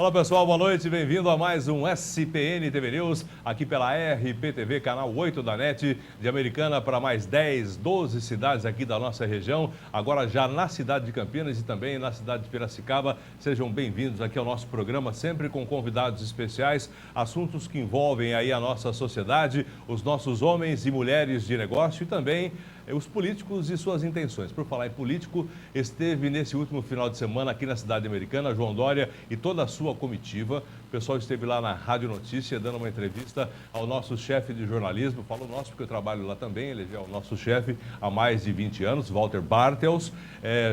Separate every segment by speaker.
Speaker 1: Fala pessoal, boa noite, bem-vindo a mais um SPN TV News, aqui pela RPTV, canal 8 da NET, de Americana para mais 10, 12 cidades aqui da nossa região, agora já na cidade de Campinas e também na cidade de Piracicaba. Sejam bem-vindos aqui ao nosso programa, sempre com convidados especiais, assuntos que envolvem aí a nossa sociedade, os nossos homens e mulheres de negócio e também os políticos e suas intenções. Por falar em político, esteve nesse último final de semana aqui na cidade americana, João Dória e toda a sua comitiva. O pessoal esteve lá na Rádio Notícia dando uma entrevista ao nosso chefe de jornalismo. Falo nosso porque eu trabalho lá também, ele é o nosso chefe há mais de 20 anos, Walter Bartels,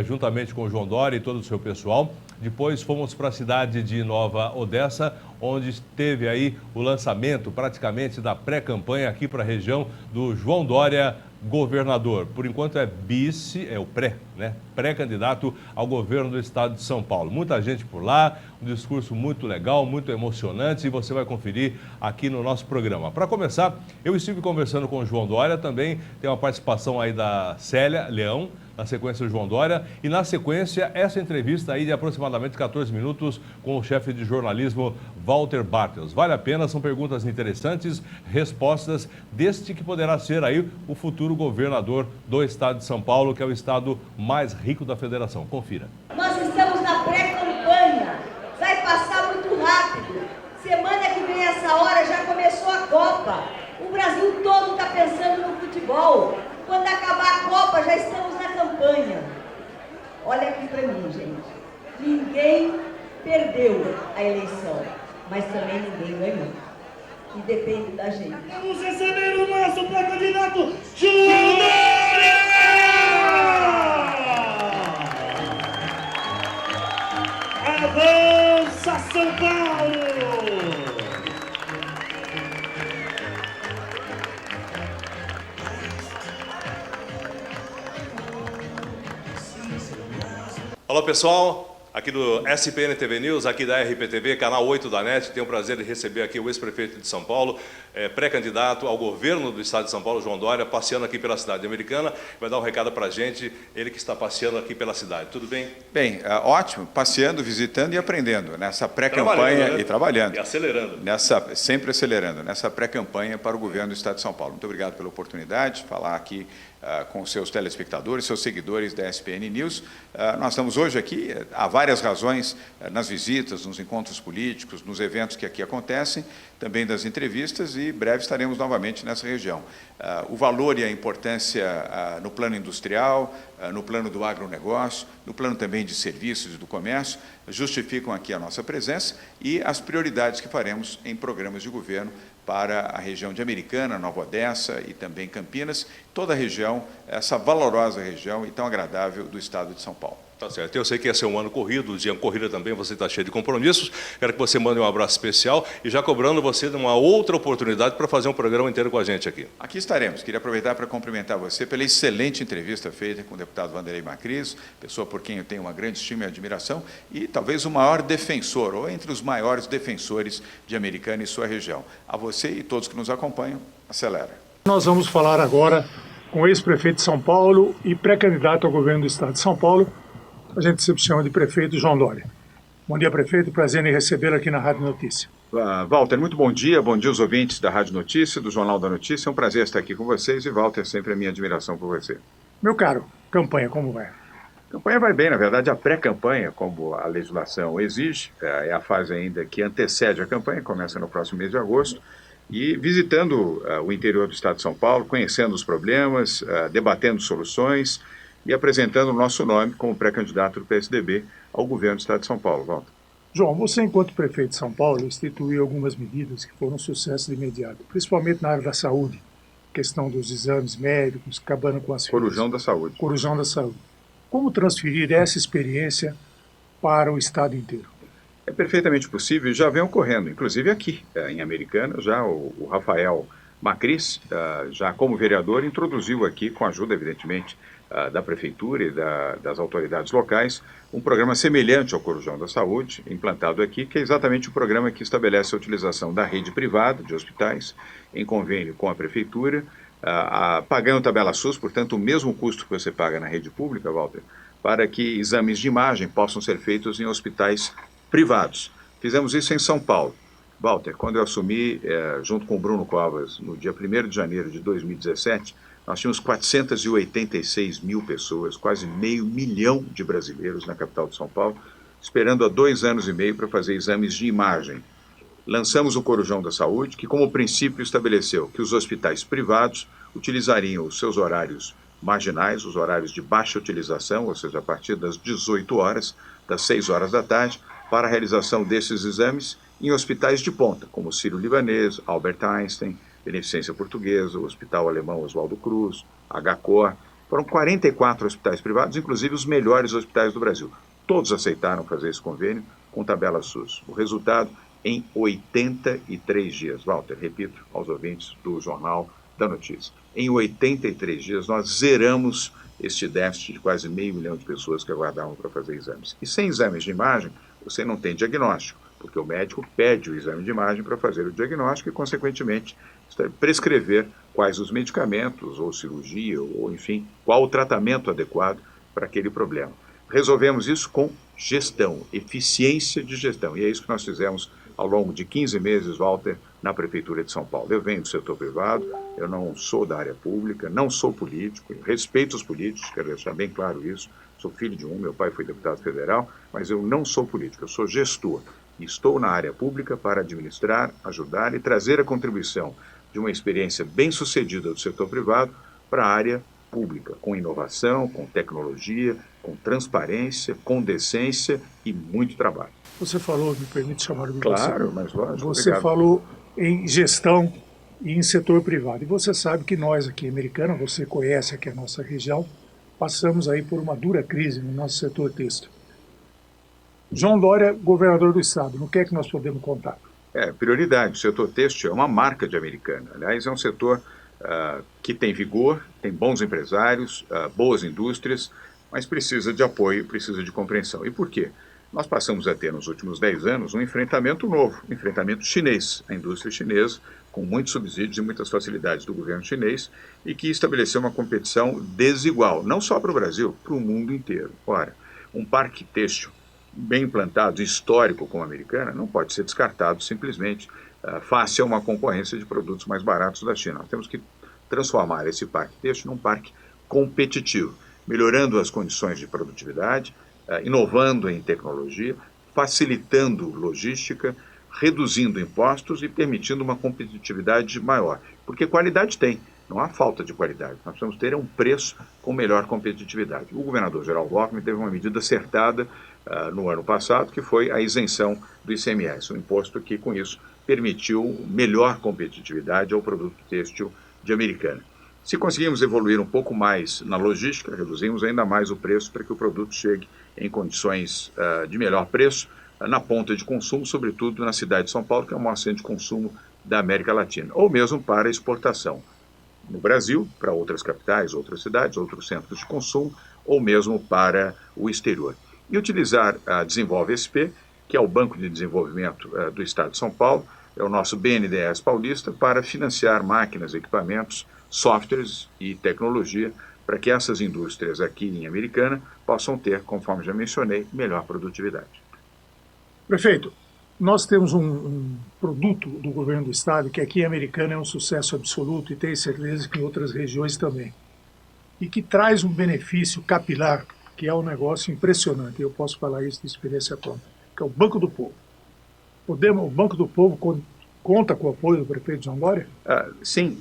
Speaker 1: juntamente com o João Dória e todo o seu pessoal. Depois fomos para a cidade de Nova Odessa, onde teve aí o lançamento praticamente da pré-campanha aqui para a região do João Dória governador. Por enquanto é vice, é o pré-candidato ao governo do estado de São Paulo. Muita gente por lá, um discurso muito legal, muito emocionante e você vai conferir aqui no nosso programa. Para começar, eu estive conversando com o João Dória, também tem uma participação aí da Célia Leão, na sequência o João Dória, e na sequência essa entrevista aí de aproximadamente 14 minutos com o chefe de jornalismo Walter Bartels. Vale a pena, são perguntas interessantes, respostas deste que poderá ser aí o futuro governador do estado de São Paulo, que é o estado mais rico da federação. Confira.
Speaker 2: Nós estamos na pré-campanha, vai passar muito rápido. Semana que vem, essa hora, já começou a Copa. O Brasil todo está pensando no futebol. Quando acabar a Copa, já estamos na campanha. Olha aqui para mim, gente. Ninguém perdeu a eleição, mas também ninguém ganhou. E depende da gente.
Speaker 3: Vamos receber o nosso pré-candidato, João Dória! Avança São Paulo!
Speaker 1: Olá pessoal, aqui do SPN TV News, aqui da RPTV, canal 8 da NET. Tenho o prazer de receber aqui o ex-prefeito de São Paulo, pré-candidato ao governo do estado de São Paulo, João Dória, passeando aqui pela cidade americana. Vai dar um recado para a gente, ele que está passeando aqui pela cidade. Tudo bem?
Speaker 4: Bem, ótimo, passeando, visitando e aprendendo nessa pré-campanha, né? E trabalhando.
Speaker 1: E acelerando.
Speaker 4: Sempre acelerando, nessa pré-campanha para o governo do estado de São Paulo. Muito obrigado pela oportunidade de falar aqui com seus telespectadores, seus seguidores da SPN News. Nós estamos hoje aqui, há várias razões, nas visitas, nos encontros políticos, nos eventos que aqui acontecem, também das entrevistas, e breve estaremos novamente nessa região. O valor e a importância no plano industrial, no plano do agronegócio, no plano também de serviços e do comércio, justificam aqui a nossa presença e as prioridades que faremos em programas de governo para a região de Americana, Nova Odessa e também Campinas, toda a região, essa valorosa região e tão agradável do estado de São Paulo.
Speaker 1: Tá certo. Eu sei que ia ser um ano corrido, dia corrida também, você está cheio de compromissos. Quero que você mande um abraço especial e já cobrando você de uma outra oportunidade para fazer um programa inteiro com a gente aqui.
Speaker 4: Aqui estaremos. Queria aproveitar para cumprimentar você pela excelente entrevista feita com o deputado Wanderley Macris, pessoa por quem eu tenho uma grande estima e admiração, e talvez o maior defensor, ou entre os maiores defensores de Americana e sua região. A você e todos que nos acompanham, acelera.
Speaker 5: Nós vamos falar agora com o ex-prefeito de São Paulo e pré-candidato ao governo do estado de São Paulo. A gente se chama de prefeito João Dória. Bom dia, prefeito. Prazer em recebê-lo aqui na Rádio Notícia.
Speaker 4: Walter, muito bom dia aos ouvintes da Rádio Notícia, do Jornal da Notícia. É um prazer estar aqui com vocês e, Walter, sempre a minha admiração por você.
Speaker 5: Meu caro, campanha, como vai?
Speaker 4: A campanha vai bem, na verdade, a pré-campanha, como a legislação exige, é a fase ainda que antecede a campanha, começa no próximo mês de agosto, e visitando o interior do estado de São Paulo, conhecendo os problemas, debatendo soluções, e apresentando o nosso nome como pré-candidato do PSDB ao governo do estado de São Paulo. Walter.
Speaker 5: João, você, enquanto prefeito de São Paulo, instituiu algumas medidas que foram um sucesso de imediato, principalmente na área da saúde, questão dos exames médicos, acabando com as
Speaker 4: Corujão da Saúde.
Speaker 5: Corujão da Saúde. Como transferir essa experiência para o estado inteiro?
Speaker 4: É perfeitamente possível e já vem ocorrendo, inclusive aqui, em Americana, já o Rafael Macris, já como vereador, introduziu aqui, com a ajuda, evidentemente, da Prefeitura e das autoridades locais, um programa semelhante ao Corujão da Saúde, implantado aqui, que é exatamente o programa que estabelece a utilização da rede privada de hospitais, em convênio com a Prefeitura, pagando tabela SUS, portanto, o mesmo custo que você paga na rede pública, Walter, para que exames de imagem possam ser feitos em hospitais privados. Fizemos isso em São Paulo. Walter, quando eu assumi, junto com o Bruno Covas, no dia 1º de janeiro de 2017, nós tínhamos 486 mil pessoas, quase meio milhão de brasileiros na capital de São Paulo, esperando há 2 anos e meio para fazer exames de imagem. Lançamos o Corujão da Saúde, que como princípio estabeleceu que os hospitais privados utilizariam os seus horários marginais, os horários de baixa utilização, ou seja, a partir das 18 horas, das 6 horas da tarde, para a realização desses exames em hospitais de ponta, como o Sírio-Libanês, Albert Einstein, Beneficência Portuguesa, o Hospital Alemão Oswaldo Cruz, HCOR. Foram 44 hospitais privados, inclusive os melhores hospitais do Brasil. Todos aceitaram fazer esse convênio com tabela SUS. O resultado, em 83 dias. Walter, repito aos ouvintes do Jornal da Notícia. Em 83 dias, nós zeramos este déficit de quase meio milhão de pessoas que aguardavam para fazer exames. E sem exames de imagem, você não tem diagnóstico, porque o médico pede o exame de imagem para fazer o diagnóstico e, consequentemente, prescrever quais os medicamentos, ou cirurgia, ou, enfim, qual o tratamento adequado para aquele problema. Resolvemos isso com gestão, eficiência de gestão, e é isso que nós fizemos ao longo de 15 meses, Walter, na Prefeitura de São Paulo. Eu venho do setor privado, eu não sou da área pública, não sou político, respeito os políticos, quero deixar bem claro isso, sou filho de um, meu pai foi deputado federal, mas eu não sou político, eu sou gestor. E estou na área pública para administrar, ajudar e trazer a contribuição de uma experiência bem-sucedida do setor privado para a área pública, com inovação, com tecnologia, com transparência, com decência e muito trabalho.
Speaker 5: Você falou, me permite chamar de
Speaker 4: Claro, mas lógico.
Speaker 5: Você
Speaker 4: obrigado.
Speaker 5: falou em gestão e em setor privado. E você sabe que nós aqui em Americana, você conhece aqui a nossa região, passamos aí por uma dura crise no nosso setor têxtil. João Dória, governador do estado, no que é que nós podemos contar?
Speaker 4: Prioridade. O setor têxtil é uma marca de Americana. Aliás, é um setor que tem vigor, tem bons empresários, boas indústrias, mas precisa de apoio, precisa de compreensão. E por quê? Nós passamos a ter nos últimos 10 anos um enfrentamento novo, um enfrentamento chinês, a indústria chinesa, com muitos subsídios e muitas facilidades do governo chinês, e que estabeleceu uma competição desigual, não só para o Brasil, para o mundo inteiro. Ora, um parque têxtil bem implantado, histórico como a Americana, não pode ser descartado simplesmente face a uma concorrência de produtos mais baratos da China. Nós temos que transformar esse parque têxtil num parque competitivo, melhorando as condições de produtividade, inovando em tecnologia, facilitando logística, reduzindo impostos e permitindo uma competitividade maior. Porque qualidade tem, não há falta de qualidade. Nós precisamos ter um preço com melhor competitividade. O governador Geraldo Alckmin teve uma medida acertada no ano passado, que foi a isenção do ICMS, um imposto que, com isso, permitiu melhor competitividade ao produto têxtil de Americana. Se conseguimos evoluir um pouco mais na logística, reduzimos ainda mais o preço para que o produto chegue em condições de melhor preço na ponta de consumo, sobretudo na cidade de São Paulo, que é o maior centro de consumo da América Latina, ou mesmo para exportação no Brasil, para outras capitais, outras cidades, outros centros de consumo, ou mesmo para o exterior. E utilizar a Desenvolve SP, que é o Banco de Desenvolvimento do Estado de São Paulo, é o nosso BNDES paulista, para financiar máquinas, equipamentos, softwares e tecnologia para que essas indústrias aqui em Americana possam ter, conforme já mencionei, melhor produtividade.
Speaker 5: Prefeito, nós temos um produto do governo do estado que aqui em Americana é um sucesso absoluto e tenho certeza que em outras regiões também. E que traz um benefício capilar, que é um negócio impressionante, eu posso falar isso de experiência própria, que é o Banco do Povo. O Banco do Povo conta com o apoio do prefeito João Dória?
Speaker 4: Sim,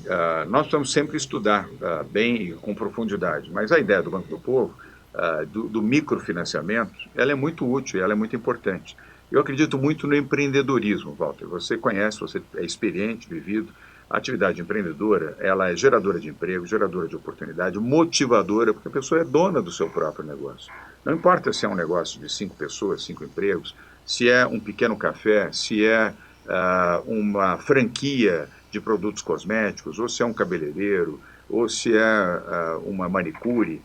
Speaker 4: nós precisamos sempre estudar bem e com profundidade, mas a ideia do Banco do Povo, do microfinanciamento, ela é muito útil e ela é muito importante. Eu acredito muito no empreendedorismo, Walter. Você conhece, você é experiente, vivido. A atividade empreendedora, ela é geradora de emprego, geradora de oportunidade, motivadora, porque a pessoa é dona do seu próprio negócio. Não importa se é um negócio de 5 pessoas, 5 empregos, se é um pequeno café, se é uma franquia de produtos cosméticos, ou se é um cabeleireiro, ou se é uma manicure.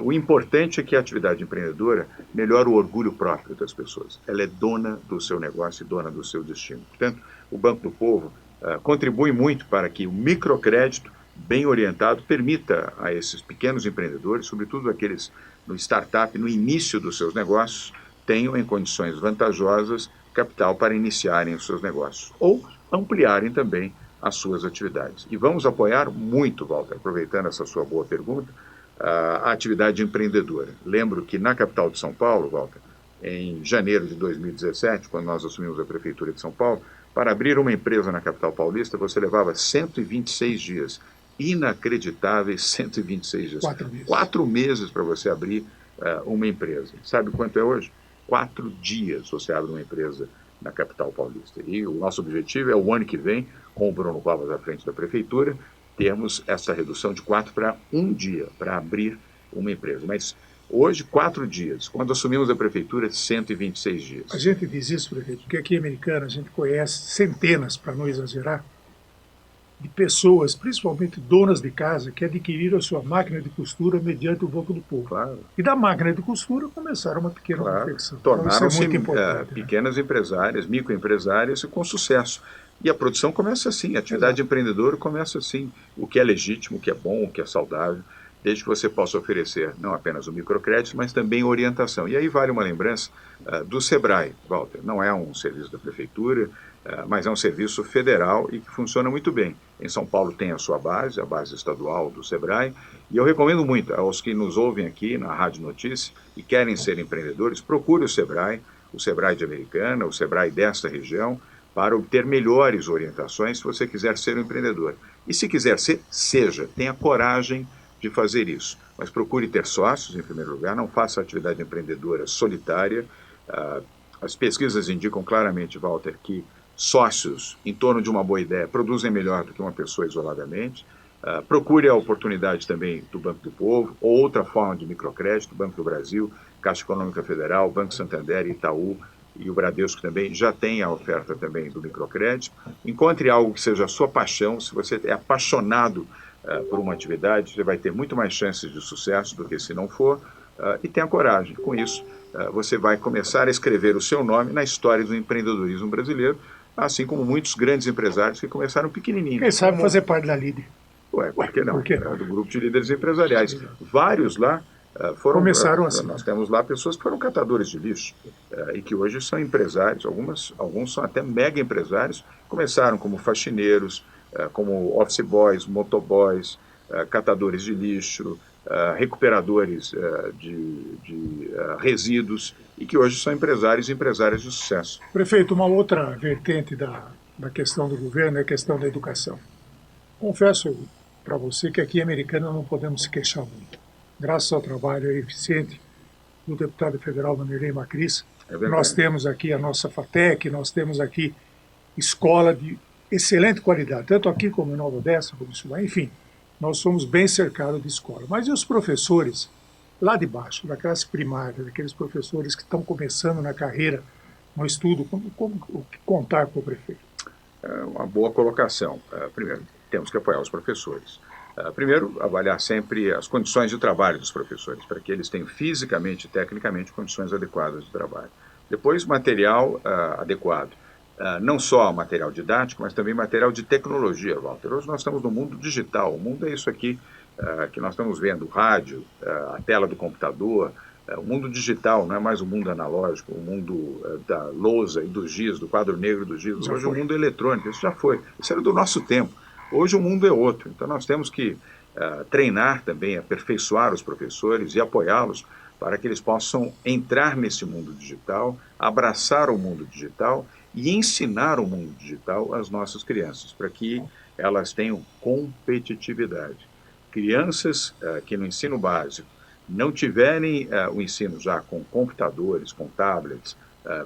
Speaker 4: O importante é que a atividade empreendedora melhore o orgulho próprio das pessoas. Ela é dona do seu negócio e dona do seu destino. Portanto, o Banco do Povo contribui muito para que o microcrédito, bem orientado, permita a esses pequenos empreendedores, sobretudo aqueles no startup, no início dos seus negócios, tenham em condições vantajosas capital para iniciarem os seus negócios ou ampliarem também as suas atividades. E vamos apoiar muito, Walter, aproveitando essa sua boa pergunta, a atividade empreendedora. Lembro que na capital de São Paulo, Walter, em janeiro de 2017, quando nós assumimos a Prefeitura de São Paulo, para abrir uma empresa na capital paulista, você levava 126 dias. Inacreditáveis 126 dias.
Speaker 5: 4 meses.
Speaker 4: 4 meses para você abrir uma empresa. Sabe quanto é hoje? 4 dias você abre uma empresa na capital paulista. E o nosso objetivo é o ano que vem, com o Bruno Covas à frente da Prefeitura, termos essa redução de 4 para 1 dia para abrir uma empresa. Mas hoje, 4 dias. Quando assumimos a Prefeitura, 126 dias.
Speaker 5: A gente diz isso, prefeito, porque aqui em Americana a gente conhece centenas, para não exagerar, de pessoas, principalmente donas de casa, que adquiriram a sua máquina de costura mediante o voto do povo.
Speaker 4: Claro.
Speaker 5: E da máquina de costura começaram uma pequena confecção.
Speaker 4: Tornaram-se
Speaker 5: muito importante,
Speaker 4: pequenas empresárias, microempresárias com sucesso. E a produção começa assim, a atividade empreendedora começa assim. O que é legítimo, o que é bom, o que é saudável, desde que você possa oferecer não apenas o microcrédito, mas também orientação. E aí vale uma lembrança do SEBRAE, Walter. Não é um serviço da Prefeitura, mas é um serviço federal e que funciona muito bem. Em São Paulo tem a sua base, a base estadual do SEBRAE, e eu recomendo muito aos que nos ouvem aqui na Rádio Notícias e querem ser empreendedores, procure o SEBRAE de Americana, o SEBRAE desta região, para obter melhores orientações se você quiser ser um empreendedor. E se quiser ser, seja, tenha coragem de fazer isso. Mas procure ter sócios, em primeiro lugar, não faça atividade empreendedora solitária. As pesquisas indicam claramente, Walter, que sócios em torno de uma boa ideia produzem melhor do que uma pessoa isoladamente. Procure a oportunidade também do Banco do Povo, ou outra forma de microcrédito, Banco do Brasil, Caixa Econômica Federal, Banco Santander, Itaú e o Bradesco também já tem a oferta também do microcrédito. Encontre algo que seja a sua paixão. Se você é apaixonado por uma atividade, você vai ter muito mais chances de sucesso do que se não for, e tenha coragem. Com isso, você vai começar a escrever o seu nome na história do empreendedorismo brasileiro, assim como muitos grandes empresários que começaram pequenininhos.
Speaker 5: Quem sabe fazer parte da LIDE.
Speaker 4: Ué, por que não?
Speaker 5: Por que não?
Speaker 4: Do grupo de líderes empresariais. Vários lá
Speaker 5: começaram assim.
Speaker 4: Nós temos lá pessoas que foram catadores de lixo e que hoje são empresários, alguns são até mega empresários, começaram como faxineiros, como office boys, motoboys, catadores de lixo, recuperadores de resíduos e que hoje são empresários e empresárias de sucesso.
Speaker 5: Prefeito, uma outra vertente da questão do governo é a questão da educação. Confesso para você que aqui em Americana não podemos se queixar muito. Graças ao trabalho eficiente do deputado federal Vanderlei Macris, nós temos aqui a nossa FATEC, nós temos aqui escola de excelente qualidade, tanto aqui como em Nova Odessa, como isso lá, enfim, nós somos bem cercados de escola. Mas e os professores lá de baixo, da classe primária, daqueles professores que estão começando na carreira, no estudo, como contar com o prefeito?
Speaker 4: É uma boa colocação. Primeiro, temos que apoiar os professores. Primeiro, avaliar sempre as condições de trabalho dos professores, para que eles tenham fisicamente e tecnicamente condições adequadas de trabalho. Depois, material adequado. Não só material didático, mas também material de tecnologia, Walter. Hoje nós estamos no mundo digital. O mundo é isso aqui que nós estamos vendo, o rádio, a tela do computador. O mundo digital não é mais o mundo analógico, o mundo da lousa e dos giz, do quadro negro dos giz. Hoje o mundo é eletrônico, isso já foi. Isso era do nosso tempo. Hoje o mundo é outro. Então nós temos que treinar também, aperfeiçoar os professores e apoiá-los para que eles possam entrar nesse mundo digital, abraçar o mundo digital e ensinar o mundo digital às nossas crianças, para que elas tenham competitividade. Crianças que no ensino básico não tiverem o ensino já com computadores, com tablets,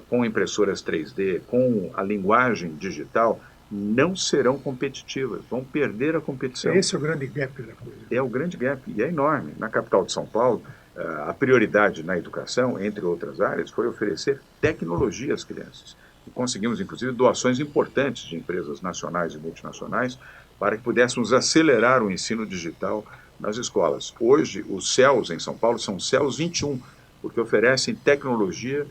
Speaker 4: com impressoras 3D, com a linguagem digital, não serão competitivas, vão perder a competição.
Speaker 5: Esse é o grande gap da coisa.
Speaker 4: É o grande gap, e é enorme. Na capital de São Paulo, a prioridade na educação, entre outras áreas, foi oferecer tecnologia às crianças. E conseguimos, inclusive, doações importantes de empresas nacionais e multinacionais para que pudéssemos acelerar o ensino digital nas escolas. Hoje, os CELs em São Paulo são CELs 21, porque oferecem tecnologia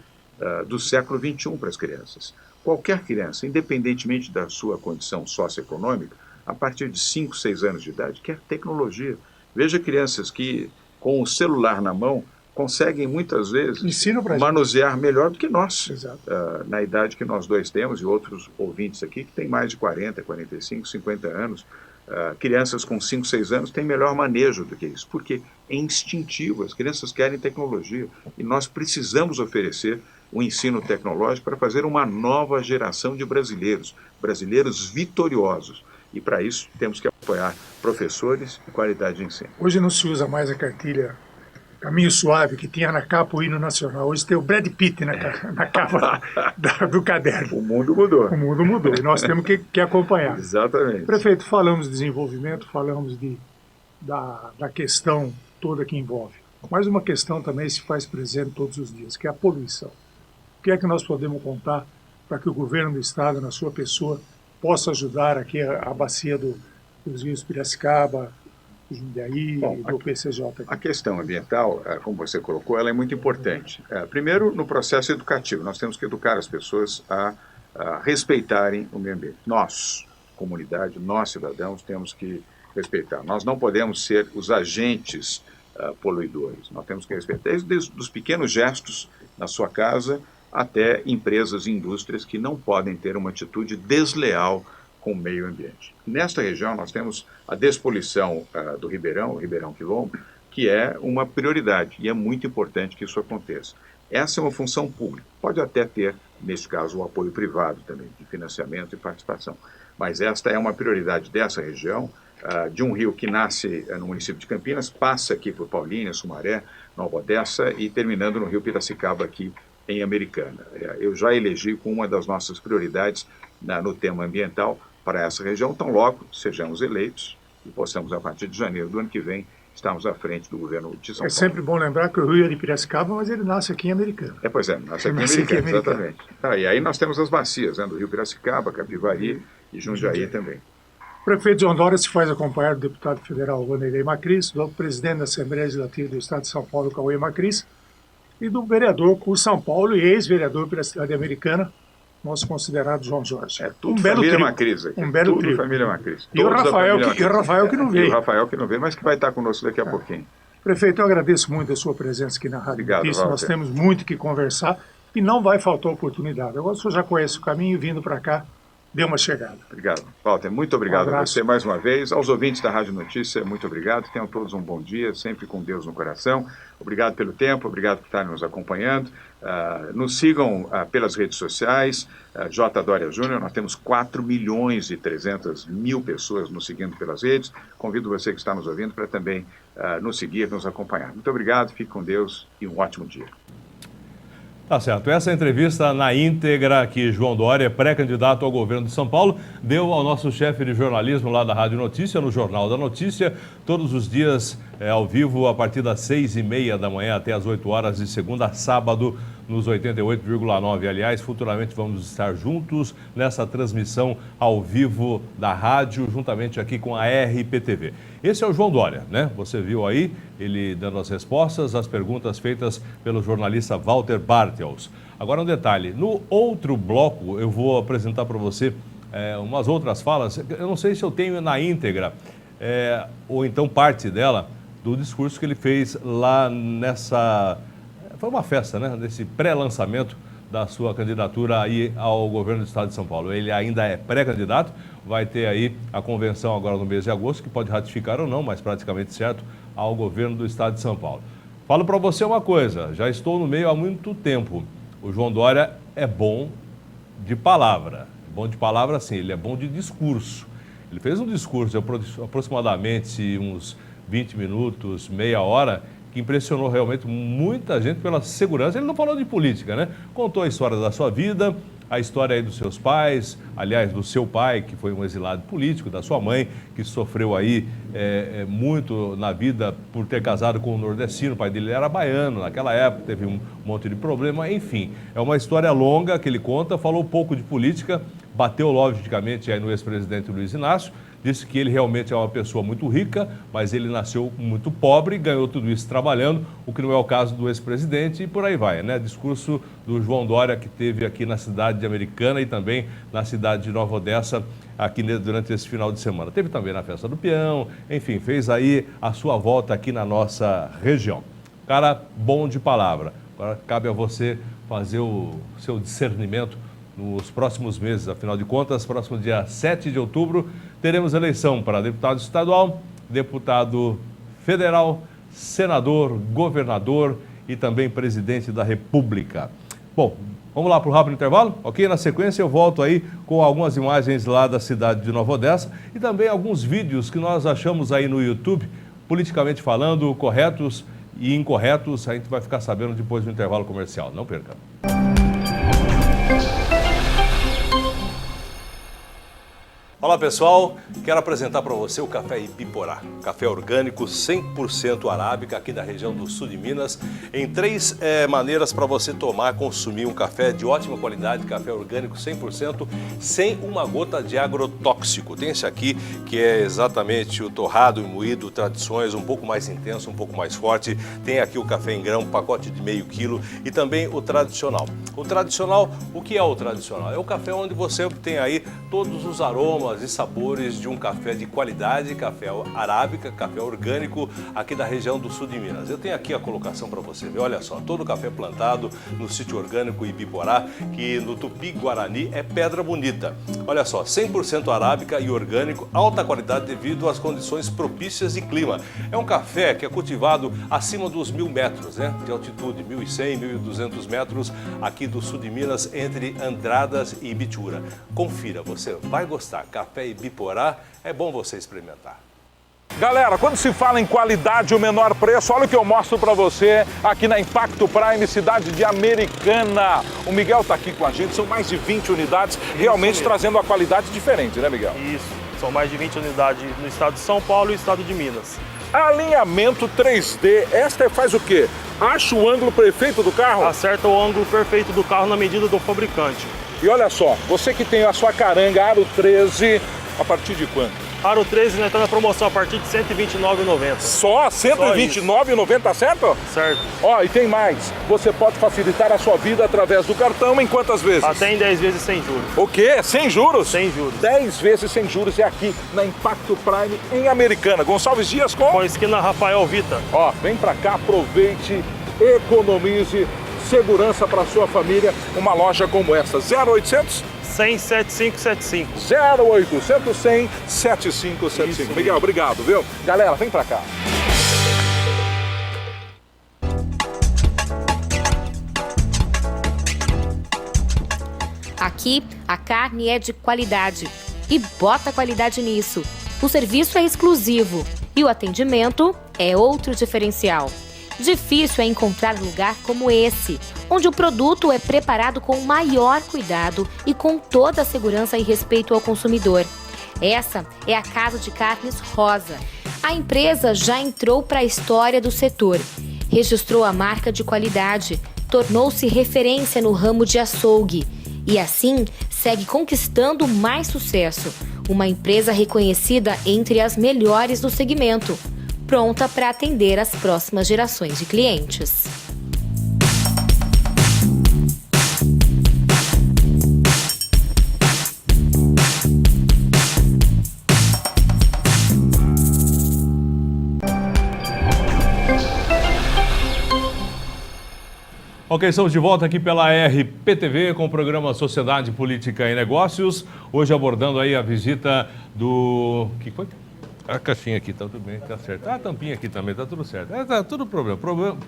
Speaker 4: do século 21 para as crianças. Qualquer criança, independentemente da sua condição socioeconômica, a partir de 5, 6 anos de idade, quer tecnologia. Veja crianças que, com o celular na mão, conseguem muitas vezes
Speaker 5: Ensina pra gente.
Speaker 4: manusear melhor do que nós.
Speaker 5: Exato.
Speaker 4: Na idade que nós dois temos e outros ouvintes aqui que têm mais de 40, 45, 50 anos. Crianças com 5, 6 anos têm melhor manejo do que isso, porque é instintivo, as crianças querem tecnologia e nós precisamos oferecer um ensino tecnológico para fazer uma nova geração de brasileiros vitoriosos. E para isso temos que apoiar professores e qualidade de ensino.
Speaker 5: Hoje não se usa mais a cartilha Caminho Suave, que tinha na capa o hino nacional. Hoje tem o Brad Pitt na capa do caderno.
Speaker 4: O mundo mudou.
Speaker 5: O mundo mudou e nós temos que acompanhar.
Speaker 4: Exatamente.
Speaker 5: Prefeito, falamos de desenvolvimento, falamos da questão toda que envolve. Mas uma questão também se faz presente todos os dias, que é a poluição. O que é que nós podemos contar para que o governo do estado, na sua pessoa, possa ajudar aqui a bacia dos rios Piracicaba, do Jundiaí e do PCJ?
Speaker 4: A questão ambiental, como você colocou, ela é muito importante. Primeiro, no processo educativo, nós temos que educar as pessoas a respeitarem o meio ambiente. Nós, comunidade, nós cidadãos, temos que respeitar. Nós não podemos ser os agentes poluidores. Nós temos que respeitar desde os pequenos gestos na sua casa até empresas e indústrias que não podem ter uma atitude desleal com o meio ambiente. Nesta região, nós temos a despoluição do Ribeirão, o Ribeirão Quilombo, que é uma prioridade e é muito importante que isso aconteça. Essa é uma função pública. Pode até ter, neste caso, o apoio privado também, de financiamento e participação. Mas esta é uma prioridade dessa região, de um rio que nasce no município de Campinas, passa aqui por Paulínia, Sumaré, Nova Odessa e terminando no rio Piracicaba aqui em Americana. Eu já elegi como uma das nossas prioridades no tema ambiental para essa região, tão logo sejamos eleitos e possamos, a partir de janeiro do ano que vem, estarmos à frente do governo de São Paulo.
Speaker 5: É sempre bom lembrar que o rio é de Piracicaba, mas ele nasce aqui em Americana.
Speaker 4: Pois é, nasce aqui em Americana, exatamente. E aí nós temos as bacias, do rio Piracicaba, Capivari e Jundiaí também.
Speaker 5: O prefeito João Dória se faz acompanhar do deputado federal Wanderlei Macris, do presidente da Assembleia Legislativa do Estado de São Paulo, Cauê Macris, e do vereador por São Paulo e ex-vereador pela cidade americana, nosso considerado João Jorge.
Speaker 4: Tudo família Macris aqui.
Speaker 5: Tudo
Speaker 4: trio. Família Macris.
Speaker 5: E o Rafael que não veio.
Speaker 4: E o Rafael que não veio, mas que vai estar conosco daqui a pouquinho.
Speaker 5: Prefeito, eu agradeço muito a sua presença aqui na Rádio Notícias. Nós temos muito que conversar e não vai faltar oportunidade. Agora o senhor já conhece o caminho, vindo para cá, dê uma chegada.
Speaker 4: Obrigado. Walter, muito obrigado a você mais uma vez. Aos ouvintes da Rádio Notícia, muito obrigado. Tenham todos um bom dia, sempre com Deus no coração. Obrigado pelo tempo, obrigado por estarem nos acompanhando. Nos sigam pelas redes sociais, J. Dória Júnior, nós temos 4.300.000 pessoas nos seguindo pelas redes. Convido você que está nos ouvindo para também nos seguir, nos acompanhar. Muito obrigado, fique com Deus e um ótimo dia.
Speaker 1: Tá certo. Essa entrevista na íntegra que João Dória, pré-candidato ao governo de São Paulo, deu ao nosso chefe de jornalismo lá da Rádio Notícia, no Jornal da Notícia, todos os dias ao vivo, a partir das 6h30 da manhã até as 8 horas, de segunda a sábado, nos 88,9. Aliás, futuramente vamos estar juntos nessa transmissão ao vivo da rádio, juntamente aqui com a RPTV. Esse é o João Dória, né? Você viu aí, ele dando as respostas às perguntas feitas pelo jornalista Walter Bartels. Agora um detalhe, no outro bloco eu vou apresentar para você umas outras falas, eu não sei se eu tenho na íntegra, ou então parte dela, do discurso que ele fez lá nessa... Foi uma festa, né? Desse pré-lançamento da sua candidatura aí ao governo do estado de São Paulo. Ele ainda é pré-candidato, vai ter aí a convenção agora no mês de agosto, que pode ratificar ou não, mas praticamente certo, ao governo do estado de São Paulo. Falo para você uma coisa, já estou no meio há muito tempo. O João Dória é bom de palavra. Bom de palavra, sim, ele é bom de discurso. Ele fez um discurso de aproximadamente uns 20 minutos, meia hora, que impressionou realmente muita gente pela segurança. Ele não falou de política, né? Contou a história da sua vida, a história aí dos seus pais, aliás, do seu pai, que foi um exilado político, da sua mãe, que sofreu aí muito na vida por ter casado com um nordestino. O pai dele era baiano, naquela época teve um monte de problema, enfim. É uma história longa que ele conta, falou pouco de política, bateu logicamente aí no ex-presidente Luiz Inácio, disse que ele realmente é uma pessoa muito rica, mas ele nasceu muito pobre, ganhou tudo isso trabalhando, o que não é o caso do ex-presidente, e por aí vai, né? Discurso do João Dória, que teve aqui na cidade de Americana e também na cidade de Nova Odessa, aqui durante esse final de semana. Teve também na Festa do Peão, enfim, fez aí a sua volta aqui na nossa região. cara bom de palavra. Agora cabe a você fazer o seu discernimento nos próximos meses. Afinal de contas, próximo dia 7 de outubro, teremos eleição para deputado estadual, deputado federal, senador, governador e também presidente da República. Bom, vamos lá para o rápido intervalo? Ok? Na sequência eu volto aí com algumas imagens lá da cidade de Nova Odessa e também alguns vídeos que nós achamos aí no YouTube, politicamente falando, corretos e incorretos. A gente vai ficar sabendo depois do intervalo comercial. Não perca. Olá pessoal, quero apresentar para você o café Ibiporá, café orgânico 100% arábica aqui da região do sul de Minas, em 3 maneiras para você tomar, consumir um café de ótima qualidade, café orgânico 100%, sem uma gota de agrotóxico. Tem esse aqui que é exatamente o torrado e moído, tradições, um pouco mais intenso, um pouco mais forte. Tem aqui o café em grão, pacote de meio quilo e também o tradicional. O tradicional, o que é o tradicional? É o café onde você tem aí todos os aromas e sabores de um café de qualidade, café arábica, café orgânico aqui da região do sul de Minas. Eu tenho aqui a colocação para você ver, olha só, todo o café plantado no sítio orgânico Ibiporá, que no Tupi-Guarani é Pedra Bonita. Olha só, 100% arábica e orgânico, alta qualidade devido às condições propícias de clima. É um café que é cultivado acima dos 1.000 metros, né, de altitude, 1.100, 1.200 metros aqui do sul de Minas, entre Andradas e Ibitura. Confira, você vai gostar. Café Ibiporá, é bom você experimentar.
Speaker 6: Galera, quando se fala em qualidade e o menor preço, olha o que eu mostro para você aqui na Impacto Prime, cidade de Americana. O Miguel está aqui com a gente, são mais de 20 unidades, realmente trazendo uma qualidade diferente, né, Miguel?
Speaker 7: Isso, são mais de 20 unidades no estado de São Paulo e estado de Minas.
Speaker 6: Alinhamento 3D, esta faz o quê? Acha o ângulo perfeito do carro?
Speaker 7: Acerta o ângulo perfeito do carro na medida do fabricante.
Speaker 6: E olha só, você que tem a sua caranga Aro 13, a partir de quanto?
Speaker 7: Aro 13, né, está na promoção a partir de R$ 129,90.
Speaker 6: Só R$ 129,90, certo?
Speaker 7: Certo.
Speaker 6: Ó, e tem mais. Você pode facilitar a sua vida através do cartão em quantas vezes?
Speaker 7: Até em 10 vezes sem juros.
Speaker 6: O quê? Sem juros?
Speaker 7: Sem juros.
Speaker 6: 10 vezes sem juros é aqui na Impacto Prime em Americana. Gonçalves Dias
Speaker 7: com a esquina Rafael Vita.
Speaker 6: Ó, vem pra cá, aproveite, economize, segurança para sua família. Uma loja como essa, 0800
Speaker 7: 100 7575.
Speaker 6: 0800 100 7575. Isso. Miguel, obrigado, viu? Galera, vem pra cá.
Speaker 8: Aqui, a carne é de qualidade. E bota qualidade nisso. O serviço é exclusivo e o atendimento é outro diferencial. Difícil é encontrar lugar como esse, onde o produto é preparado com o maior cuidado e com toda a segurança e respeito ao consumidor. Essa é a Casa de Carnes Rosa. A empresa já entrou para a história do setor, registrou a marca de qualidade, tornou-se referência no ramo de açougue e assim segue conquistando mais sucesso. Uma empresa reconhecida entre as melhores do segmento, pronta para atender as próximas gerações de clientes.
Speaker 1: Ok, estamos de volta aqui pela RPTV com o programa Sociedade, Política e Negócios. Hoje abordando aí a visita do... O que foi? A caixinha aqui, tá tudo bem, tá certo. A tampinha aqui também, tá tudo certo. Tá tudo problema.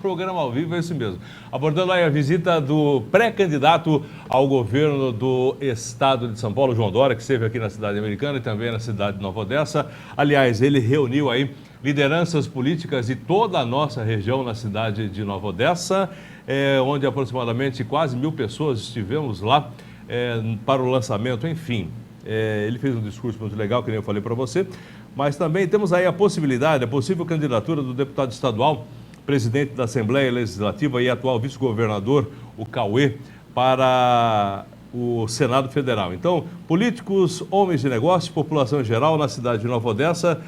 Speaker 1: Programa ao vivo é isso mesmo. Abordando aí a visita do pré-candidato ao governo do estado de São Paulo, João Dória, que esteve aqui na cidade americana e também na cidade de Nova Odessa. Aliás, ele reuniu aí lideranças políticas de toda a nossa região na cidade de Nova Odessa, onde aproximadamente quase 1.000 pessoas estivemos lá para o lançamento, enfim. Ele fez um discurso muito legal, que nem eu falei para você, mas também temos aí a possibilidade, a possível candidatura do deputado estadual, presidente da Assembleia Legislativa e atual vice-governador, o Cauê, para o Senado Federal. Então, políticos, homens de negócios, população em geral na cidade de Nova Odessa,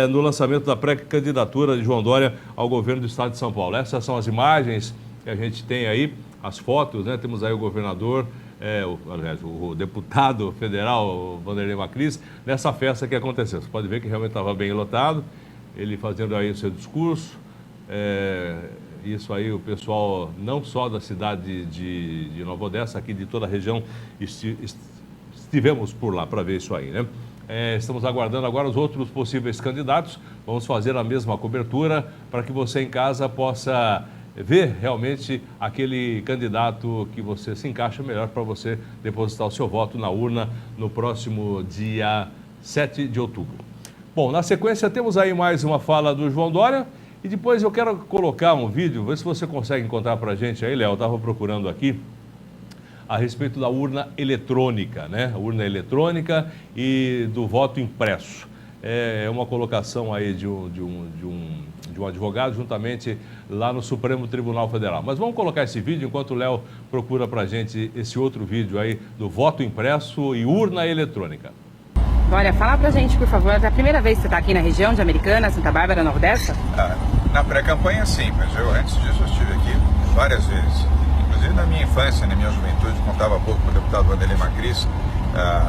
Speaker 1: no lançamento da pré-candidatura de João Dória ao governo do estado de São Paulo. Essas são as imagens que a gente tem aí, as fotos, né? Temos aí o governador, o deputado federal, o Vanderlei Macris, nessa festa que aconteceu. Você pode ver que realmente estava bem lotado, ele fazendo aí o seu discurso, Isso aí, o pessoal não só da cidade de Nova Odessa, aqui de toda a região, estivemos por lá para ver isso aí, né? Estamos aguardando agora os outros possíveis candidatos. Vamos fazer a mesma cobertura para que você em casa possa ver realmente aquele candidato que você se encaixa melhor para você depositar o seu voto na urna no próximo dia 7 de outubro. Bom, na sequência temos aí mais uma fala do João Dória e depois eu quero colocar um vídeo, ver se você consegue encontrar para a gente aí, Léo, eu estava procurando aqui, a respeito da urna eletrônica, né? A urna eletrônica e do voto impresso. É uma colocação aí de um advogado juntamente lá no Supremo Tribunal Federal. Mas vamos colocar esse vídeo enquanto o Léo procura para a gente esse outro vídeo aí do voto impresso e urna eletrônica.
Speaker 9: Olha, fala pra gente, por favor, é a primeira vez que você está aqui na região de Americana, Santa Bárbara, Nova Odessa?
Speaker 4: Na pré-campanha sim, mas antes disso eu estive aqui várias vezes. Inclusive na minha infância, na minha juventude, contava pouco com o deputado Vanderlei Macris,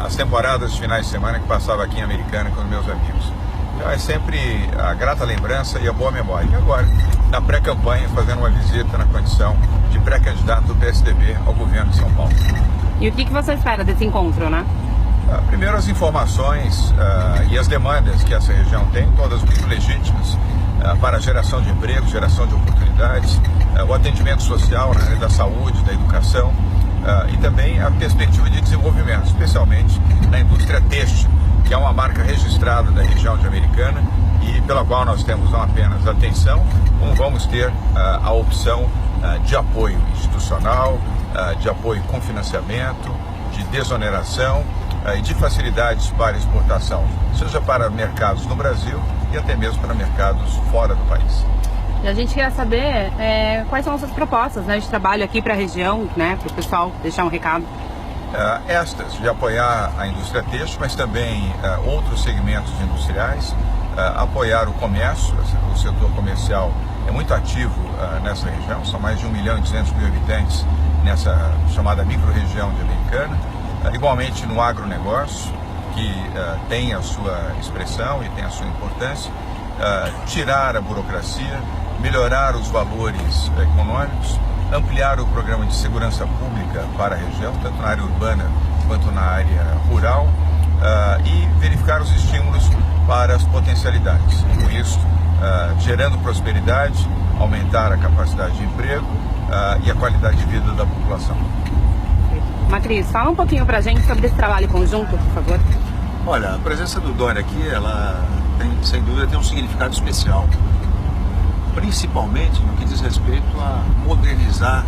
Speaker 4: as temporadas de finais de semana que passava aqui em Americana com os meus amigos. Então é sempre a grata lembrança e a boa memória. E agora, na pré-campanha, fazendo uma visita na condição de pré-candidato do PSDB ao governo de São Paulo.
Speaker 9: E o que você espera desse encontro, né?
Speaker 4: Primeiro, as informações e as demandas que essa região tem, todas muito legítimas, para a geração de emprego, geração de oportunidades, o atendimento social na área da saúde, da educação e também a perspectiva de desenvolvimento, especialmente na indústria têxtil, que é uma marca registrada da região de Americana e pela qual nós temos não apenas atenção, como vamos ter a opção de apoio institucional, de apoio com financiamento, de desoneração e de facilidades para exportação, seja para mercados no Brasil e até mesmo para mercados fora do país.
Speaker 9: E a gente quer saber quais são as suas propostas, né, de trabalho aqui para a região, né, para o pessoal deixar um recado.
Speaker 4: Estas de apoiar a indústria têxtil, mas também outros segmentos industriais, apoiar o comércio, o setor comercial é muito ativo nessa região, são mais de 1.200.000 habitantes nessa chamada micro-região de Americana. Igualmente no agronegócio, que tem a sua expressão e tem a sua importância, tirar a burocracia, melhorar os valores econômicos, ampliar o programa de segurança pública para a região, tanto na área urbana quanto na área rural, e verificar os estímulos para as potencialidades. E com isso, gerando prosperidade, aumentar a capacidade de emprego e a qualidade de vida da população.
Speaker 9: Macris, fala um pouquinho pra gente sobre esse trabalho conjunto, por favor.
Speaker 10: Olha, a presença do Dória aqui, ela sem dúvida tem um significado especial, principalmente no que diz respeito a modernizar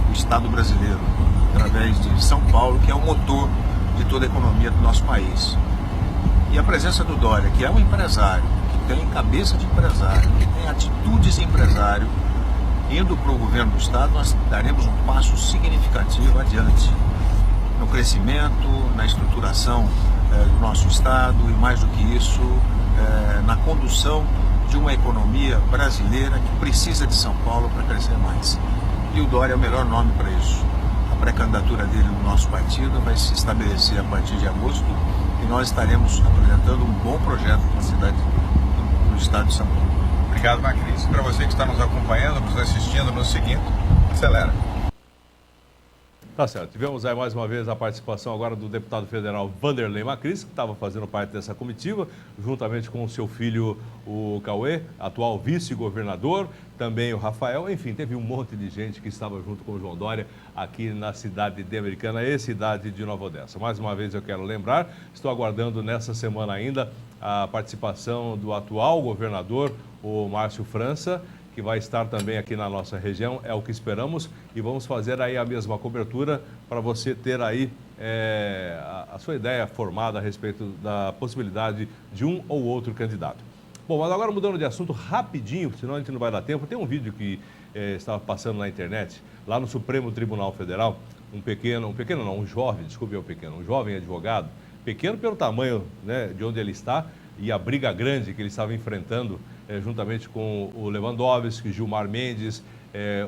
Speaker 10: o Estado brasileiro, através de São Paulo, que é o motor de toda a economia do nosso país. E a presença do Dória, que é um empresário, que tem cabeça de empresário, que tem atitudes de empresário, indo para o governo do Estado, nós daremos um passo significativo adiante no crescimento, na estruturação do nosso Estado e, mais do que isso, na condução de uma economia brasileira que precisa de São Paulo para crescer mais. E o Dória é o melhor nome para isso. A pré-candidatura dele no nosso partido vai se estabelecer a partir de agosto e nós estaremos apresentando um bom projeto para a cidade do Estado de São Paulo.
Speaker 4: Obrigado, Macris. Para você que está nos acompanhando, nos assistindo, nos seguindo, acelera.
Speaker 1: Tá certo. Tivemos aí mais uma vez a participação agora do deputado federal Vanderlei Macris, que estava fazendo parte dessa comitiva, juntamente com o seu filho, o Cauê, atual vice-governador, também o Rafael. Enfim, teve um monte de gente que estava junto com o João Dória aqui na cidade de Americana e cidade de Nova Odessa. Mais uma vez eu quero lembrar, estou aguardando nessa semana ainda a participação do atual governador, o Márcio França, que vai estar também aqui na nossa região, é o que esperamos, e vamos fazer aí a mesma cobertura para você ter aí a sua ideia formada a respeito da possibilidade de um ou outro candidato. Bom, mas agora mudando de assunto rapidinho, senão a gente não vai dar tempo, tem um vídeo que estava passando na internet, lá no Supremo Tribunal Federal, um jovem advogado, pequeno pelo tamanho, né, de onde ele está, e a briga grande que ele estava enfrentando juntamente com o Lewandowski, Gilmar Mendes,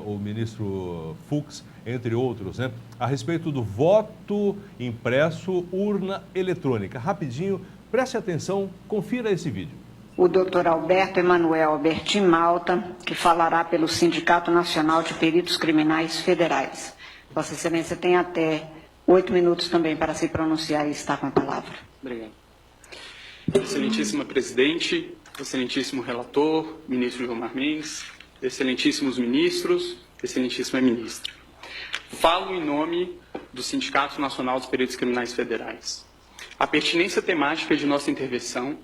Speaker 1: o ministro Fux, entre outros, né, a respeito do voto impresso, urna eletrônica. Rapidinho, preste atenção, confira esse vídeo.
Speaker 11: o Dr. Alberto Emanuel Albertin Malta, que falará pelo Sindicato Nacional de Peritos Criminais Federais. Vossa Excelência tem até 8 minutos também para se pronunciar e está com a palavra.
Speaker 12: Obrigado. Excelentíssima Presidente, excelentíssimo relator, ministro Gilmar Mendes, excelentíssimos ministros, excelentíssima ministra. Falo em nome do Sindicato Nacional dos Peritos Criminais Federais. A pertinência temática de nossa intervenção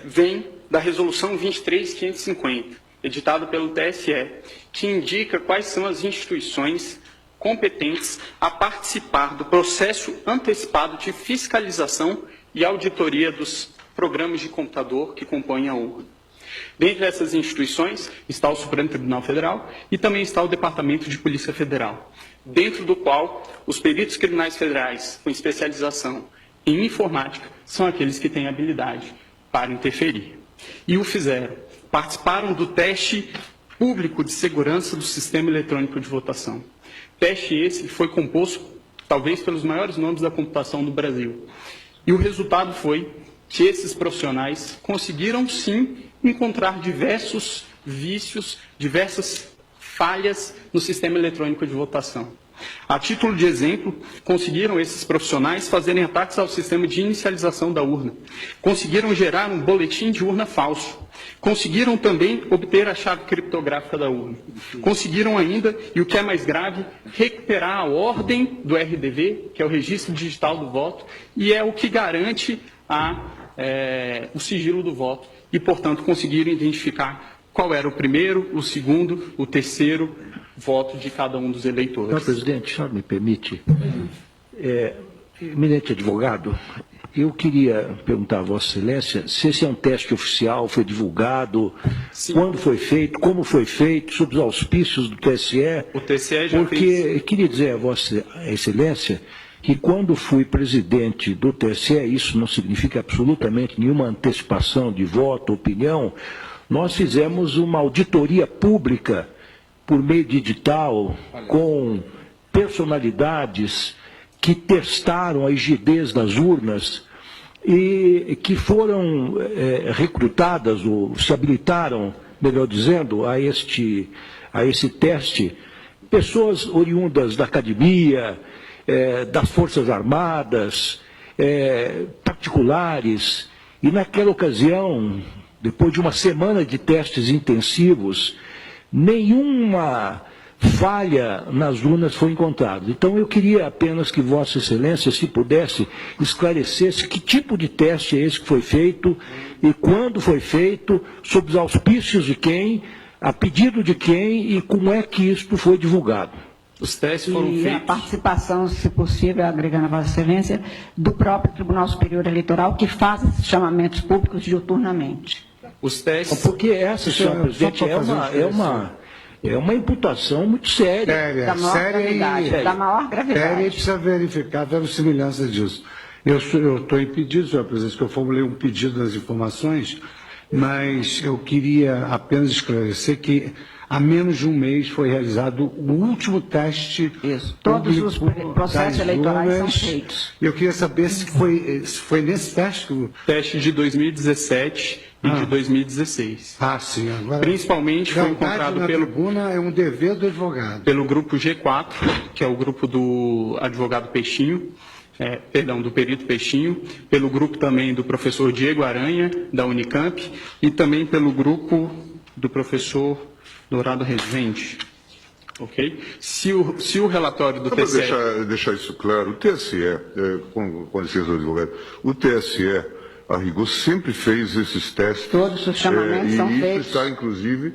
Speaker 12: vem da Resolução 23.550, editada pelo TSE, que indica quais são as instituições competentes a participar do processo antecipado de fiscalização e auditoria dos programas de computador que compõem a urna. Dentre essas instituições está o Supremo Tribunal Federal e também está o Departamento de Polícia Federal, dentro do qual os peritos criminais federais com especialização em informática são aqueles que têm habilidade para interferir. E o fizeram. Participaram do teste público de segurança do sistema eletrônico de votação. Teste esse foi composto, talvez, pelos maiores nomes da computação do Brasil. E o resultado foi que esses profissionais conseguiram, sim, encontrar diversos vícios, diversas falhas no sistema eletrônico de votação. A título de exemplo, conseguiram esses profissionais fazerem ataques ao sistema de inicialização da urna. Conseguiram gerar um boletim de urna falso. Conseguiram também obter a chave criptográfica da urna. Conseguiram ainda, e o que é mais grave, recuperar a ordem do RDV, que é o Registro Digital do Voto, e é o que garante o sigilo do voto. E, portanto, conseguiram identificar qual era o primeiro, o segundo, o terceiro voto de cada um dos eleitores.
Speaker 13: Senhor presidente, o senhor me permite? Eminente advogado, eu queria perguntar a Vossa Excelência se esse é um teste oficial, foi divulgado, sim, quando foi feito, como foi feito, sob os auspícios do TSE. O TSE já fez. Queria dizer a Vossa Excelência que quando fui presidente do TSE, isso não significa absolutamente nenhuma antecipação de voto, opinião, nós fizemos uma auditoria pública por meio de edital, com personalidades que testaram a rigidez das urnas e que foram recrutadas, ou se habilitaram, melhor dizendo, a esse teste, pessoas oriundas da academia, das Forças Armadas, particulares, e naquela ocasião, depois de uma semana de testes intensivos, nenhuma falha nas urnas foi encontrada. Então eu queria apenas que Vossa Excelência, se pudesse, esclarecesse que tipo de teste é esse que foi feito e quando foi feito, sob os auspícios de quem, a pedido de quem e como é que isto foi divulgado.
Speaker 12: Os testes foram feitos.
Speaker 11: E a participação, se possível, agregando a Vossa Excelência, do próprio Tribunal Superior Eleitoral, que faz esses chamamentos públicos diuturnamente.
Speaker 12: Os testes...
Speaker 13: Porque essa, senhor presidente, é uma imputação muito séria.
Speaker 11: Da maior gravidade. Da maior gravidade.
Speaker 14: Séria, e precisa verificar a verossimilhança disso. Eu estou impedido, senhor presidente, que eu formulei um pedido das informações, mas eu queria apenas esclarecer que há menos de um mês foi realizado o último teste.
Speaker 11: Isso. Todos os processos eleitorais são feitos.
Speaker 14: Eu queria saber se foi nesse teste.
Speaker 12: Teste de 2017 e de 2016.
Speaker 14: Sim. Agora,
Speaker 12: principalmente foi encontrado pelo
Speaker 14: tribuna é um dever do advogado.
Speaker 12: Pelo grupo G4, que é o grupo do advogado Peixinho, do perito Peixinho, pelo grupo também do professor Diego Aranha, da Unicamp, e também pelo grupo do professor Dourado Rezende. Ok? Se o relatório do TSE...
Speaker 15: Deixar isso claro, o TSE, com licença do advogado, o TSE, a rigor, sempre fez esses testes.
Speaker 11: Todos os chamamentos são feitos.
Speaker 15: E isso está, inclusive,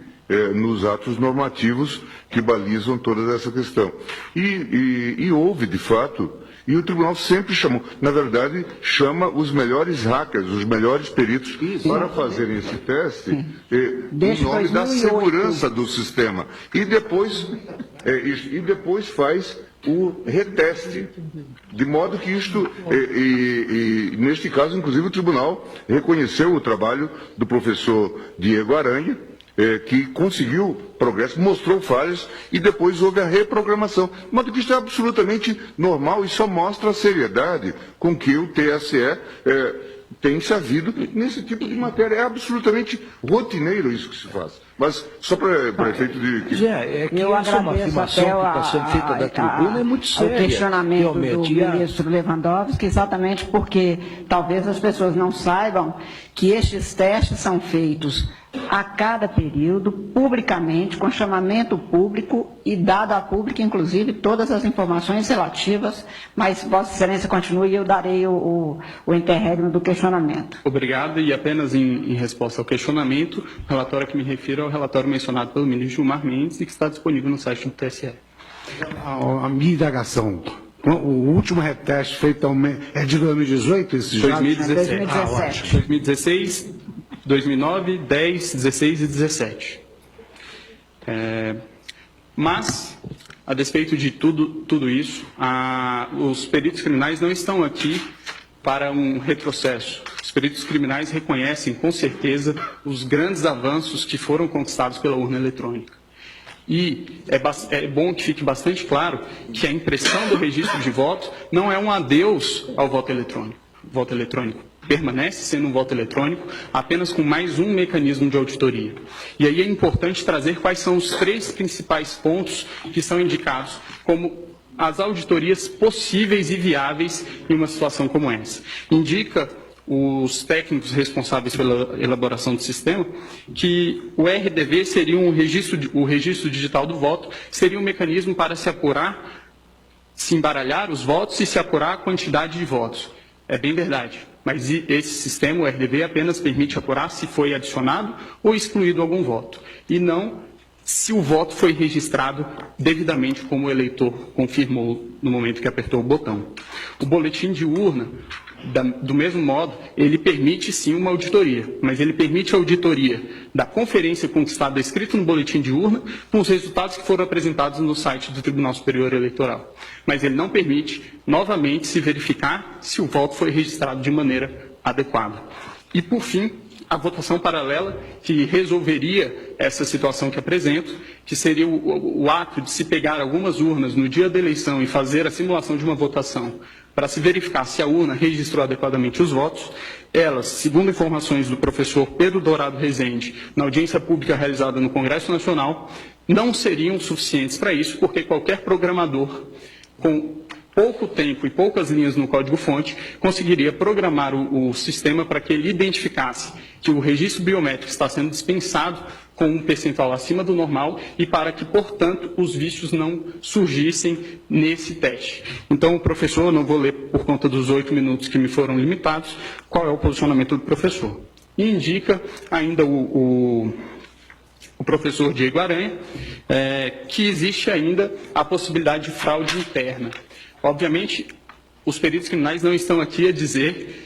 Speaker 15: nos atos normativos que balizam toda essa questão. E houve, de fato, e o tribunal sempre chamou, na verdade, chama os melhores hackers, os melhores peritos, para fazerem esse teste em nome da segurança do sistema. E depois faz o reteste, de modo que isto, neste caso, inclusive, o tribunal reconheceu o trabalho do professor Diego Aranha, que conseguiu progresso, mostrou falhas e depois houve a reprogramação. De modo que isso é absolutamente normal e só mostra a seriedade com que o TSE tem-se havido nesse tipo de matéria. É absolutamente rotineiro isso que se faz. Mas só para efeito de...
Speaker 13: É que
Speaker 11: eu
Speaker 13: essa é uma
Speaker 11: agradeço
Speaker 13: afirmação
Speaker 11: até
Speaker 13: que está sendo feita da tribuna, é muito séria.
Speaker 11: O questionamento
Speaker 13: realmente.
Speaker 11: do ministro Lewandowski, exatamente porque talvez as pessoas não saibam que estes testes são feitos a cada período, publicamente, com chamamento público e dado a público, inclusive, todas as informações relativas, mas Vossa Excelência continue e eu darei o interregno do questionamento.
Speaker 12: Obrigado, e apenas em resposta ao questionamento, o relatório a que me refiro é o relatório mencionado pelo ministro Gilmar Mendes e que está disponível no site do TSE.
Speaker 14: A minha indagação, o último reteste feito é de 2018? Esses
Speaker 12: 2017.
Speaker 11: 2017.
Speaker 12: 2016, 2009, 10, 16 e 17. Mas, a despeito de tudo isso, os peritos criminais não estão aqui para um retrocesso. Os peritos criminais reconhecem, com certeza, os grandes avanços que foram conquistados pela urna eletrônica. E é bom que fique bastante claro que a impressão do registro de voto não é um adeus ao voto eletrônico. O voto eletrônico permanece sendo um voto eletrônico, apenas com mais um mecanismo de auditoria. E aí é importante trazer quais são os 3 principais pontos que são indicados como as auditorias possíveis e viáveis em uma situação como essa. Indica os técnicos responsáveis pela elaboração do sistema que o RDV seria o registro digital do voto, seria um mecanismo para se apurar, se embaralhar os votos e se apurar a quantidade de votos. É bem verdade, mas esse sistema, o RDV, apenas permite apurar se foi adicionado ou excluído algum voto, e não se o voto foi registrado devidamente como o eleitor confirmou no momento que apertou o botão. O boletim de urna, do mesmo modo, ele permite sim uma auditoria, mas ele permite a auditoria da conferência conquistada escrita no boletim de urna com os resultados que foram apresentados no site do Tribunal Superior Eleitoral. Mas ele não permite, novamente, se verificar se o voto foi registrado de maneira adequada. E, por fim, a votação paralela, que resolveria essa situação que apresento, que seria o ato de se pegar algumas urnas no dia da eleição e fazer a simulação de uma votação para se verificar se a urna registrou adequadamente os votos. Elas, segundo informações do professor Pedro Dourado Rezende, na audiência pública realizada no Congresso Nacional, não seriam suficientes para isso, porque qualquer programador com pouco tempo e poucas linhas no código-fonte conseguiria programar o sistema para que ele identificasse que o registro biométrico está sendo dispensado com um percentual acima do normal e para que, portanto, os vícios não surgissem nesse teste. Então, o professor, não vou ler por conta dos 8 minutos que me foram limitados, qual é o posicionamento do professor. E indica ainda o professor Diego Aranha, que existe ainda a possibilidade de fraude interna. Obviamente, os peritos criminais não estão aqui a dizer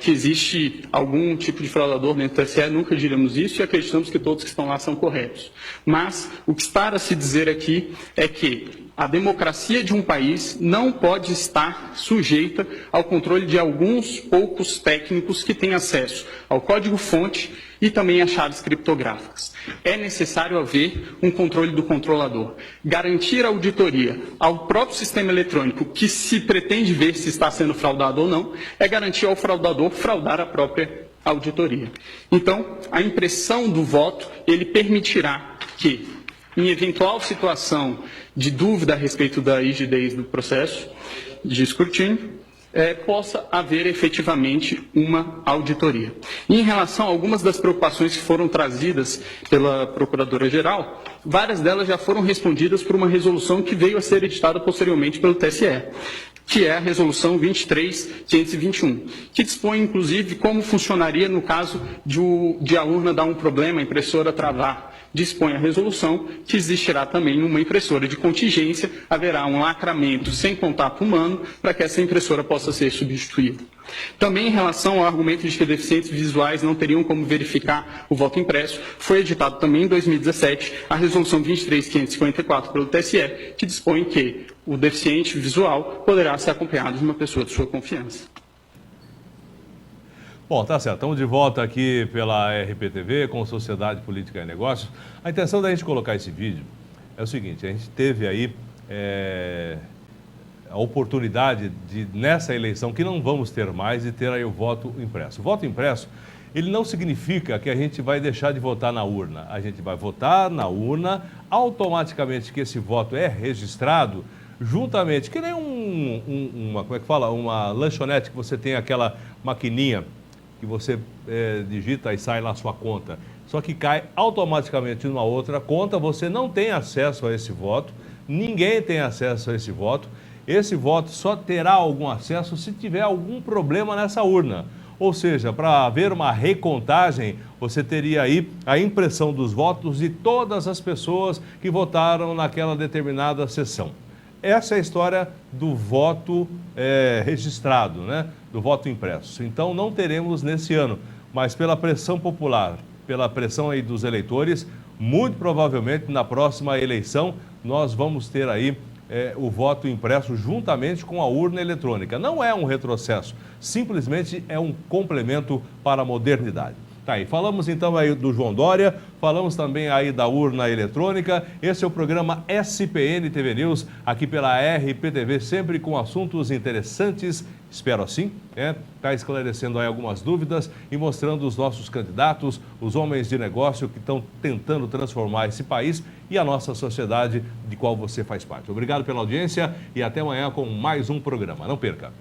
Speaker 12: que existe algum tipo de fraudador dentro do TSE, nunca diremos isso e acreditamos que todos que estão lá são corretos. Mas o que está a se dizer aqui é que a democracia de um país não pode estar sujeita ao controle de alguns poucos técnicos que têm acesso ao código-fonte e também a chaves criptográficas. É necessário haver um controle do controlador. Garantir a auditoria ao próprio sistema eletrônico, que se pretende ver se está sendo fraudado ou não, é garantir ao fraudador fraudar a própria auditoria. Então, a impressão do voto, ele permitirá que, em eventual situação de dúvida a respeito da rigidez do processo de escrutínio, possa haver efetivamente uma auditoria. E em relação a algumas das preocupações que foram trazidas pela Procuradora-Geral, várias delas já foram respondidas por uma resolução que veio a ser editada posteriormente pelo TSE, que é a Resolução 23.521, que dispõe, inclusive, como funcionaria no caso de a urna dar um problema, a impressora travar. Dispõe a resolução que existirá também uma impressora de contingência, haverá um lacramento sem contato humano para que essa impressora possa ser substituída. Também em relação ao argumento de que deficientes visuais não teriam como verificar o voto impresso, foi editado também em 2017 a Resolução 23.554 pelo TSE, que dispõe que o deficiente visual poderá ser acompanhado de uma pessoa de sua confiança.
Speaker 1: Bom, tá certo. Estamos de volta aqui pela RPTV com Sociedade, Política e Negócios. A intenção da gente colocar esse vídeo é o seguinte, a gente teve aí a oportunidade de, nessa eleição, que não vamos ter mais, de ter aí o voto impresso. O voto impresso, ele não significa que a gente vai deixar de votar na urna. A gente vai votar na urna, automaticamente que esse voto é registrado, juntamente, que nem uma lanchonete que você tem aquela maquininha que você digita e sai lá a sua conta. Só que cai automaticamente numa outra conta, você não tem acesso a esse voto, ninguém tem acesso a esse voto. Esse voto só terá algum acesso se tiver algum problema nessa urna. Ou seja, para haver uma recontagem, você teria aí a impressão dos votos de todas as pessoas que votaram naquela determinada sessão. Essa é a história do voto registrado, né? Do voto impresso. Então não teremos nesse ano, mas pela pressão popular, pela pressão aí dos eleitores, muito provavelmente na próxima eleição nós vamos ter aí o voto impresso juntamente com a urna eletrônica. Não é um retrocesso, simplesmente é um complemento para a modernidade. Tá aí, falamos então aí do João Dória, falamos também aí da urna eletrônica. Esse é o programa SPN TV News, aqui pela RPTV, sempre com assuntos interessantes, espero assim, tá esclarecendo aí algumas dúvidas e mostrando os nossos candidatos, os homens de negócio que estão tentando transformar esse país e a nossa sociedade de qual você faz parte. Obrigado pela audiência e até amanhã com mais um programa. Não perca!